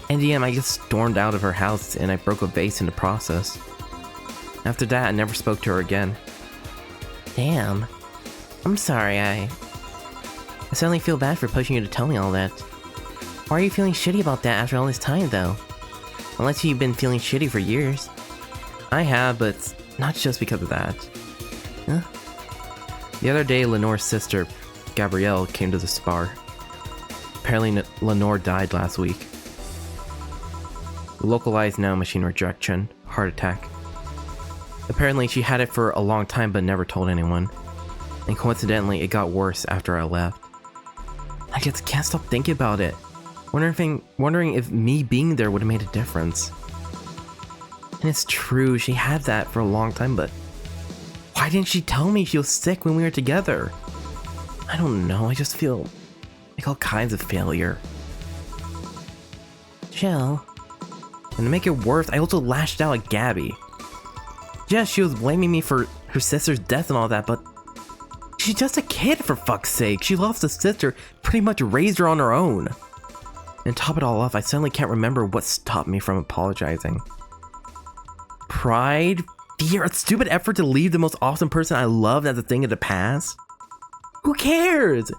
In the end, I just stormed out of her house and I broke a vase in the process. After that, I never spoke to her again. Damn. I'm sorry, I suddenly feel bad for pushing you to tell me all that. Why are you feeling shitty about that after all this time, though? Unless you've been feeling shitty for years. I have, but it's not just because of that. Huh? The other day, Lenore's sister, Gabrielle, came to this bar. Apparently, Lenore died last week. Localized now machine rejection, heart attack. Apparently, she had it for a long time but never told anyone. And coincidentally, it got worse after I left. I just can't stop thinking about it. Wondering if me being there would have made a difference. And it's true, she had that for a long time, but why didn't she tell me she was sick when we were together? I don't know, I just feel like all kinds of failure. Jill, And to make it worse, I also lashed out at Gabby. Yeah, she was blaming me for her sister's death and all that, but she's just a kid, for fuck's sake. She lost a sister, pretty much raised her on her own. And to top it all off, I suddenly can't remember what stopped me from apologizing. Pride? Fear? A stupid effort to leave the most awesome person I loved as a thing of the past? Who cares?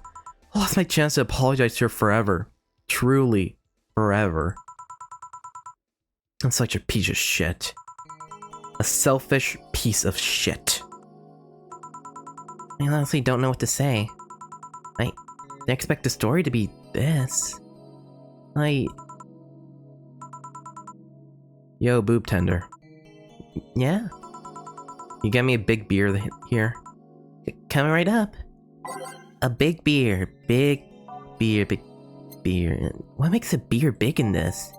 I lost my chance to apologize to her forever. Truly, forever. I'm such a piece of shit. A selfish piece of shit. I honestly don't know what to say. I didn't expect the story to be this. Yo, Boobtender. Yeah? You get me a big beer here? Coming right up. A big beer. Big beer. Big beer. What makes a beer big in this?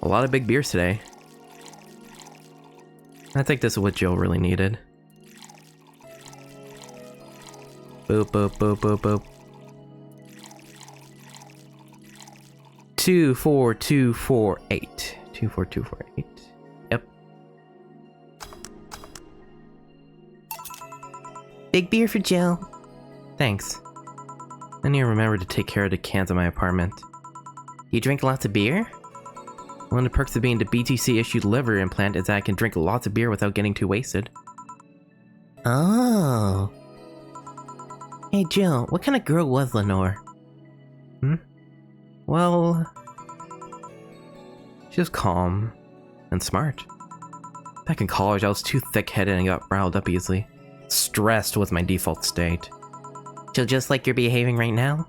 A lot of big beers today. I think this is what Jill really needed. Boop, boop, boop, boop, boop. 24248. 24248. Yep. Big beer for Jill. Thanks. I need to remember to take care of the cans in my apartment. You drink lots of beer? One of the perks of being the BTC-issued liver implant is that I can drink lots of beer without getting too wasted. Oh. Hey Jill, what kind of girl was Lenore? Well, she was calm and smart. Back in college, I was too thick-headed and got riled up easily. Stressed was my default state. Jill, just like you're behaving right now?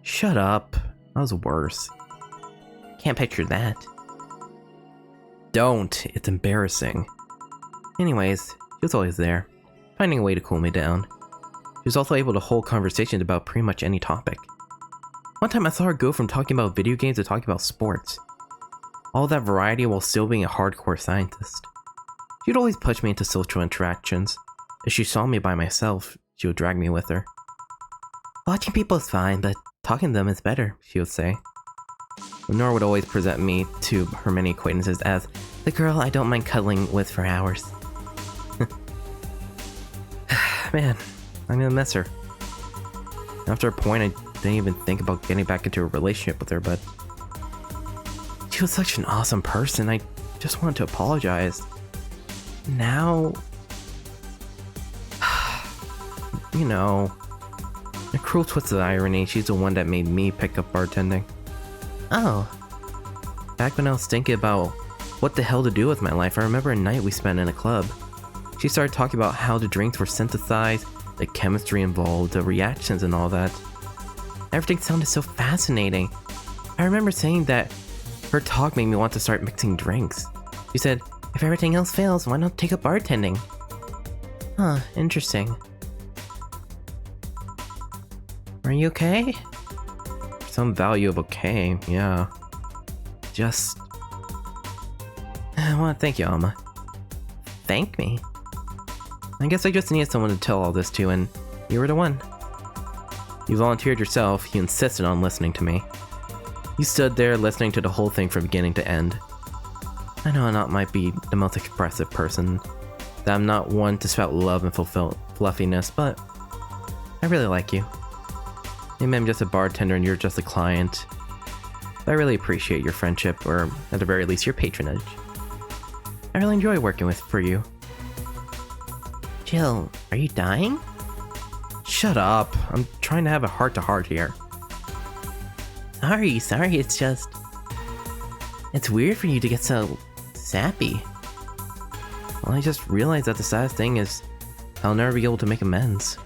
Shut up. I was worse. Can't picture that. Don't. It's embarrassing. Anyways, she was always there, finding a way to cool me down. She was also able to hold conversations about pretty much any topic. One time I saw her go from talking about video games to talking about sports. All that variety while still being a hardcore scientist. She'd always push me into social interactions. If she saw me by myself, she would drag me with her. Watching people is fine, but talking to them is better, she would say. Lenore would always present me to her many acquaintances as the girl I don't mind cuddling with for hours. Man, I'm gonna miss her. After a point, I didn't even think about getting back into a relationship with her, but she was such an awesome person, I just wanted to apologize. Now, you know, a cruel twist of irony, she's the one that made me pick up bartending. Oh. Back when I was thinking about what the hell to do with my life, I remember a night we spent in a club. She started talking about how the drinks were synthesized, the chemistry involved, the reactions and all that. Everything sounded so fascinating. I remember saying that her talk made me want to start mixing drinks. She said, if everything else fails, why not take up bartending? Huh, interesting. Are you okay? Some value of okay, yeah. Just... I want to thank you, Alma. Thank me? I guess I just needed someone to tell all this to, and you were the one. You volunteered yourself, you insisted on listening to me. You stood there listening to the whole thing from beginning to end. I know I not might be the most expressive person, that I'm not one to spout love and fulfill fluffiness, but I really like you. Maybe I'm just a bartender and you're just a client. But I really appreciate your friendship, or at the very least your patronage. I really enjoy working for you. Jill, are you dying? Shut up. I'm trying to have a heart-to-heart here. Sorry, it's just... It's weird for you to get so sappy. Well, I just realized that the saddest thing is I'll never be able to make amends.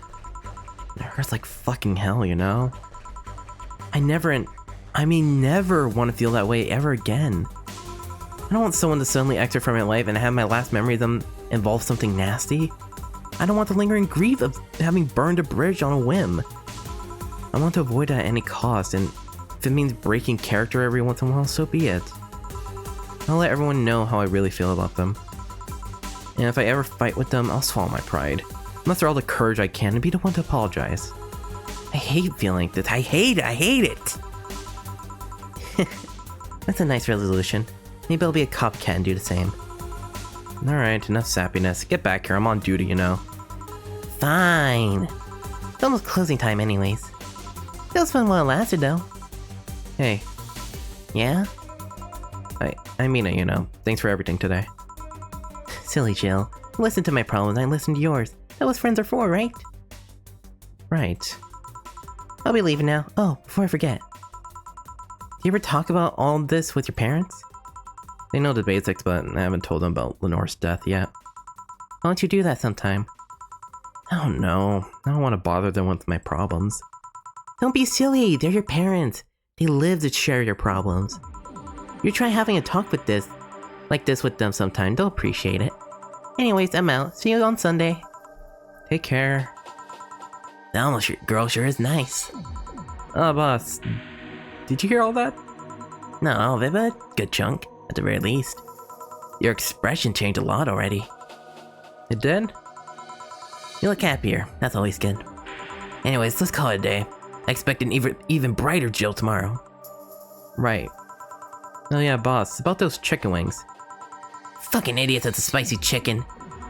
It hurts like fucking hell, you know? I never want to feel that way ever again. I don't want someone to suddenly exit from my life and have my last memory of them involve something nasty. I don't want the lingering grief of having burned a bridge on a whim. I want to avoid it at any cost, and if it means breaking character every once in a while, so be it. I'll let everyone know how I really feel about them. And if I ever fight with them, I'll swallow my pride. Muster all the courage I can and be the one to apologize. I hate feeling this. I hate it! That's a nice resolution. Maybe I'll be a copycat and do the same. Alright, enough sappiness. Get back here, I'm on duty, you know. Fine. It's almost closing time anyways. That was fun while it lasted though. Hey. Yeah? I mean it, you know. Thanks for everything today. Silly Jill. Listen to my problems, I listen to yours. That was friends are for, right? Right. I'll be leaving now. Oh, before I forget. Do you ever talk about all this with your parents? They know the basics, but I haven't told them about Lenore's death yet. Why don't you do that sometime? I don't know. I don't want to bother them with my problems. Don't be silly. They're your parents. They live to share your problems. You try having a talk with this with them sometime. They'll appreciate it. Anyways, I'm out. See you on Sunday. Take care. The Alma girl sure is nice. Oh, boss. Did you hear all that? Not all of it, but a good chunk, at the very least. Your expression changed a lot already. It did? You look happier. That's always good. Anyways, let's call it a day. I expect an even brighter Jill tomorrow. Right. Oh yeah, boss. About those chicken wings. Fucking idiots at the spicy chicken.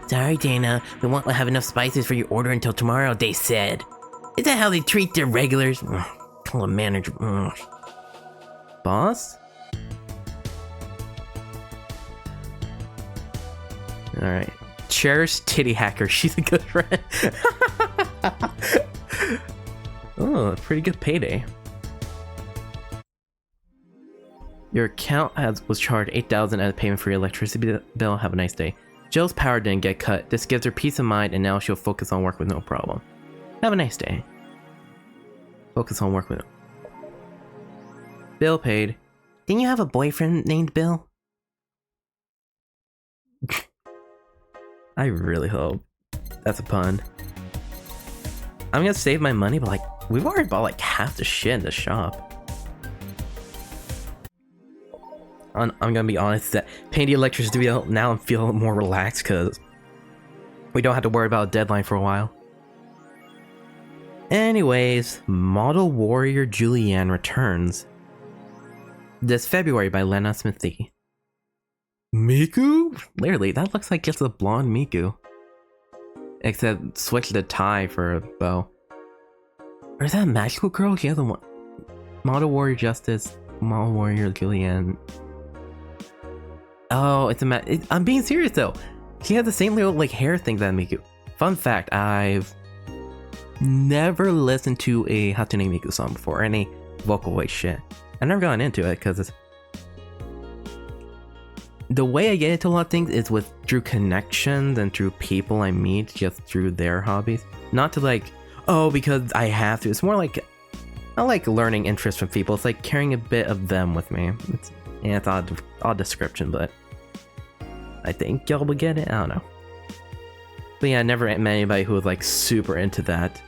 Sorry, Dana. We won't have enough spices for your order until tomorrow, they said. Is that how they treat their regulars? Call a manager. Boss? Alright. Cherish Titty Hacker. She's a good friend. Oh, pretty good payday. Your account was charged $8,000 as payment for your electricity bill. Have a nice day. Jill's power didn't get cut. This gives her peace of mind, and now she'll focus on work with no problem. Have a nice day. Focus on work with no. Bill paid. Didn't you have a boyfriend named Bill? I really hope that's a pun. I'm gonna save my money, but like, we've already bought like half the shit in the shop. I'm gonna be honest that paying the electricity bill, now I'm feeling more relaxed because we don't have to worry about a deadline for a while. Anyways, Model Warrior Julianne returns this February by Lena Smithy. Miku? Literally, that looks like just a blonde Miku. Except switch the tie for a bow. Or is that a magical girl? Yeah, the one. Model Warrior Justice, Model Warrior Julianne. Oh, it's a I'm being serious though. She has the same little like hair thing that Miku. Fun fact, I've never listened to a Hatsune Miku song before, or any vocal voice shit. I've never gotten into it because the way I get into a lot of things is through connections and through people I meet just through their hobbies. Not to like, oh, because I have to. It's more like I like learning interests from people. It's like carrying a bit of them with me. It's odd description, but I think y'all will get it. I don't know. But yeah, I never met anybody who was like super into that.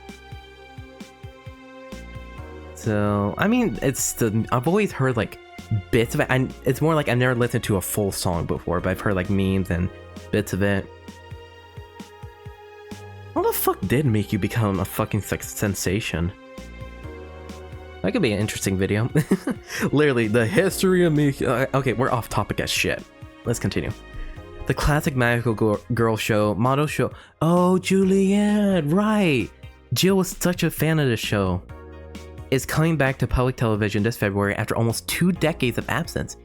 So, I mean, I've always heard like bits of it, and it's more like I've never listened to a full song before, but I've heard like memes and bits of it. How the fuck did make you become a fucking sensation? That could be an interesting video. Literally, the history of Miku. Okay, we're off topic as shit. Let's continue. The classic magical girl show, model show. Oh, Juliette, right. Jill was such a fan of this show. Is coming back to public television this February after almost 2 decades of absence.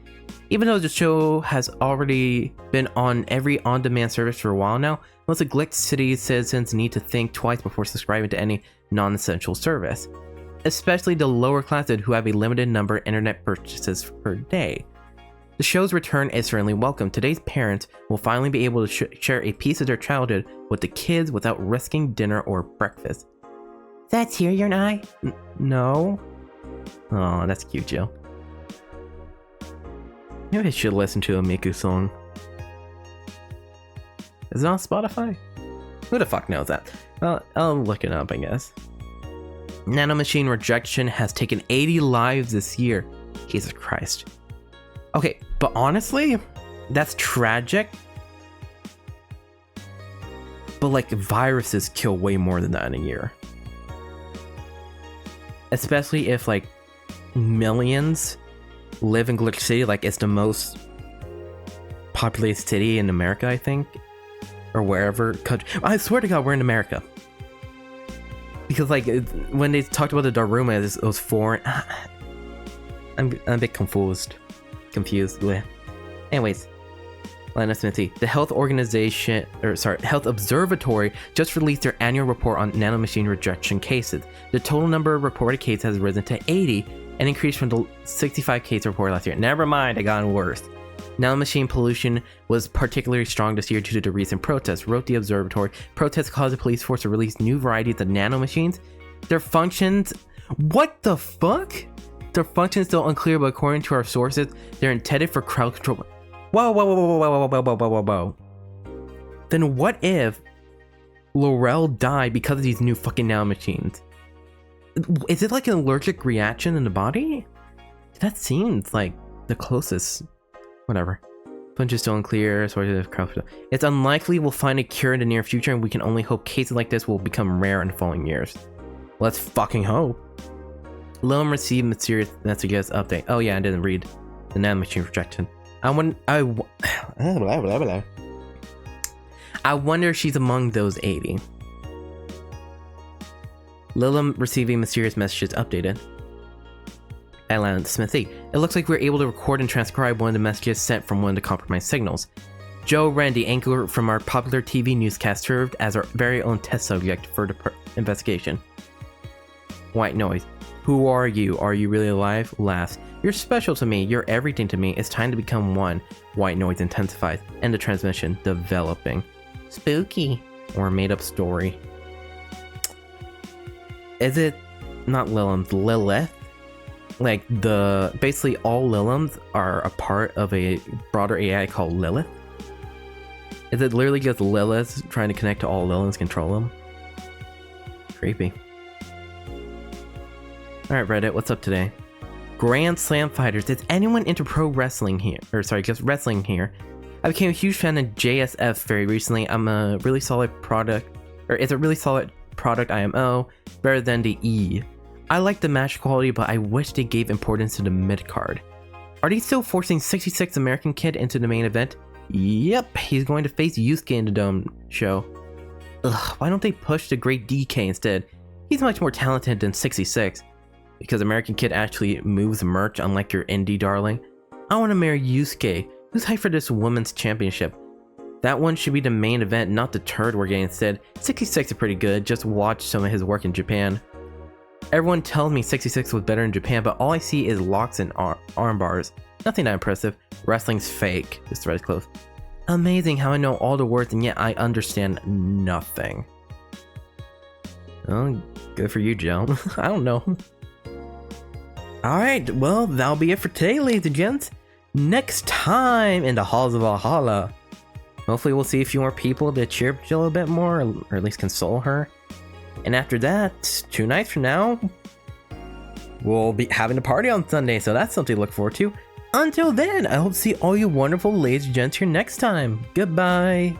Even though the show has already been on every on-demand service for a while now, most of Glick City's citizens need to think twice before subscribing to any non-essential service. Especially the lower classes who have a limited number of internet purchases per day. The show's return is certainly welcome. Today's parents will finally be able to share a piece of their childhood with the kids without risking dinner or breakfast. That's here, you're an no. Oh, that's cute, Jill. Maybe I should listen to a Miku song. Is it on Spotify? Who the fuck knows that? Well, I'll look it up, I guess. Nanomachine rejection has taken 80 lives this year. Jesus Christ. Okay, but honestly, that's tragic. But like, viruses kill way more than that in a year. Especially if like millions live in Glitch City like it's the most populated city in America, I think, or wherever country. I swear to God, we're in America. Because like when they talked about the Daruma, it was foreign. I'm a bit confused. Bleh. Anyways, Lana Smithy, the Health Observatory just released their annual report on nanomachine rejection cases. The total number of reported cases has risen to 80, an increase from the 65 cases reported last year. Never mind, it got worse. Nanomachine pollution was particularly strong this year due to the recent protests, wrote the observatory. Protests caused the police force to release new varieties of nanomachines. Their functions... What the fuck? Their functions still unclear, but according to our sources, they're intended for crowd control. Whoa. Then what if Laurel died because of these new fucking nanomachines? Is it like an allergic reaction in the body? That seems like the closest. Whatever. Punch is still unclear. It's unlikely we'll find a cure in the near future, and we can only hope cases like this will become rare in the following years. Let's fucking hope. Lilum received mysterious messages update. Oh yeah, I didn't read the nanomachine rejection. I wonder if she's among those 80. Lilum receiving mysterious messages updated. Alan Smithy. It looks like we're able to record and transcribe one of the messages sent from one of the compromised signals. Joe Wren, the anchor from our popular TV newscast, served as our very own test subject for the investigation. White noise. Who are you? Are you really alive? Laughs. You're special to me. You're everything to me. It's time to become one. White noise intensifies. End of transmission. Developing. Spooky. Or made up story. Is it not Lilith? Lilith? Like basically all Liliths are a part of a broader AI called Lilith? Is it literally just Lilith trying to connect to all Liliths, control them? Creepy. Alright Reddit, what's up today? Grand Slam Fighters. Is anyone into pro wrestling here? Or sorry, just wrestling here. I became a huge fan of JSF very recently. I'm a really solid product, or it's a really solid product IMO, better than the E. I like the match quality, but I wish they gave importance to the mid card. Are they still forcing 66 American Kid into the main event? Yep, he's going to face Yusuke in the Dome show. Ugh, why don't they push the great DK instead? He's much more talented than 66. Because American Kid actually moves merch, unlike your indie darling. I want to marry Yusuke, who's hyped for this women's championship. That one should be the main event, not the turd we're getting instead. 66 is pretty good, just watch some of his work in Japan. Everyone tells me 66 was better in Japan, but all I see is locks and arm bars. Nothing that impressive. Wrestling's fake. This thread's close. Amazing how I know all the words and yet I understand nothing. Oh, good for you, Joe. I don't know. Alright, well, that'll be it for today, ladies and gents. Next time in the halls of Valhalla, hopefully we'll see a few more people to cheer up Jill a bit more, or at least console her. And after that, 2 nights from now, we'll be having a party on Sunday, so that's something to look forward to. Until then, I hope to see all you wonderful ladies and gents here next time. Goodbye.